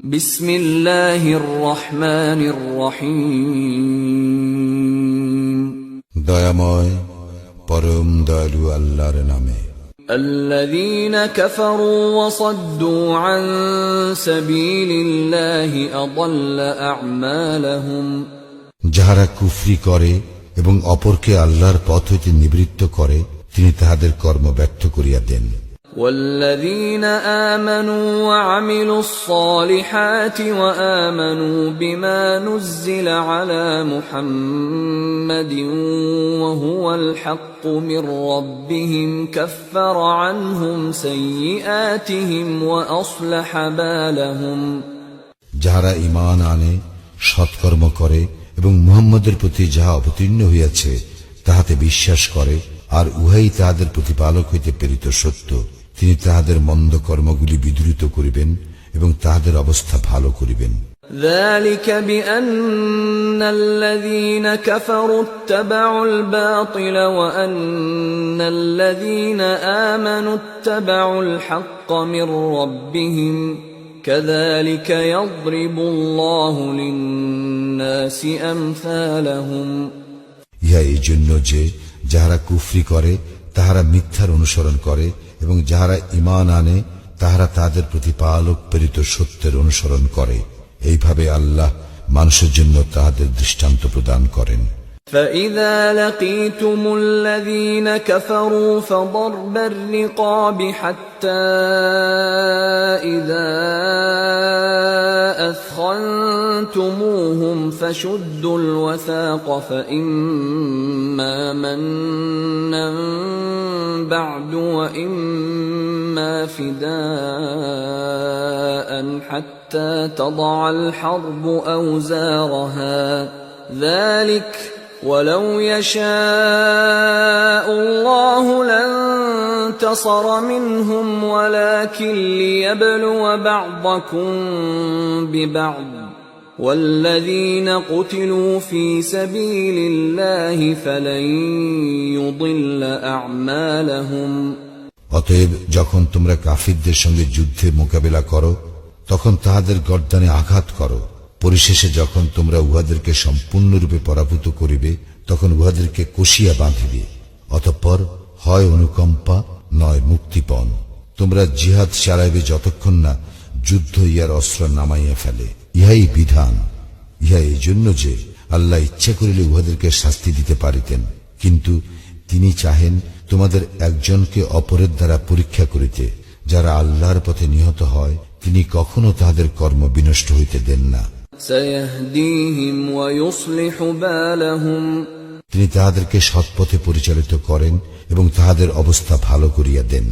বিসমিল্লাহির রহমানির রহিম। দয়াময় পরম দয়ালু আল্লাহর নামে। الذين كفروا وصدوا عن سبيل الله أضل أعمالهم। যাহারা কুফরি করে এবং অপরকে আল্লাহর পথ হইতে নিবৃত্ত করে, তিনি তাহাদের কর্ম ব্যর্থ করিয়া দেন। والذين آمنوا وعملوا الصالحات وآمنوا بما نزل على محمد وهو الحق من ربهم كفر عنهم سيئاتهم وأصلح بالهم। যাহারা ঈমান আনে, সৎকর্ম করে এবং মুহাম্মদের প্রতি যাহা অবতীর্ণ হইয়াছে তাহাতে বিশ্বাস করে, আর উহাই তাহাদের প্রতিপালক হইতে প্রেরিত সত্য, তিনি তাহাদের মন্দ কর্মগুলি বিদূরিত করিবেন এবং তাহাদের অবস্থা ভালো করিবেন। ذلك بأن الذين كفروا اتبعوا الباطل وأن الذين آمنوا اتبعوا الحق من ربهم كذلك يضرب الله للناس أمثالهم। ইহা এই জন্য যে যাহারা কুফরি করে তাহারা মিথ্যার অনুসরণ করে এবং যাহারা ঈমান আনে তাহারা তাদের প্রতিপালক প্রেরিত সত্যের অনুসরণ করে। এইভাবে আল্লাহ মানুষের জন্য তাহাদের দৃষ্টান্ত প্রদান করেন। فَإِذَا لَقِيتُمُ الَّذِينَ كَفَرُوا فَضَرْبَ الرِّقَابِ حَتَّى إِذَا أَثْخَنْتُمُوهُمْ فَشُدُّوا الْوَثَاقَ فَإِمَّا مَنًّا بَعْدُ وَإِمَّا فِدَاءً حَتَّى تَضَعَ الْحَرْبُ أَوْزَارَهَا ذَلِكَ وَلَوْ يَشَاءُ اللَّهُ لَانتَصَرَ مِنْهُمْ وَلَكِنْ لِيَبْلُوَ بَعْضَكُمْ بِبَعْضٍ وَالَّذِينَ قُتِلُوا فِي سَبِيلِ اللَّهِ فَلَنْ يُضِلَّ أَعْمَالَهُمْ। অতএব যখন তোমরা কাফিরদের সঙ্গে যুদ্ধে মোকাবিলা করো তখন তাহাদের গর্দানে আঘাত করো। পরিশেষে যখন তোমরা উহাদেরকে সম্পূর্ণরূপে পরাভূত করিবে তখন উহাদেরকে কষিয়া বাঁধিবে। অতঃপর হয় অনুকম্পা নয় মুক্তিপণ। তোমরা জিহাদ চালাইবে যতক্ষণ না যুদ্ধ ইহার অস্ত্র নামাইয়া ফেলে। ইহাই বিধান। ইহা এই জন্য যে আল্লাহ ইচ্ছা করিলে উহাদেরকে শাস্তি দিতে পারিতেন, কিন্তু তিনি চাহেন তোমাদের একজনকে অপরের দ্বারা পরীক্ষা করিতে। যারা আল্লাহর পথে নিহত হয় তিনি কখনো তাহাদের কর্ম বিনষ্ট হইতে দেন না। سيهديهم ويصلح بالهم। তিনি তাহাদেরকে সৎপথে পরিচালিত করেন এবং তাহাদের অবস্থা ভালো করিয়া দেন।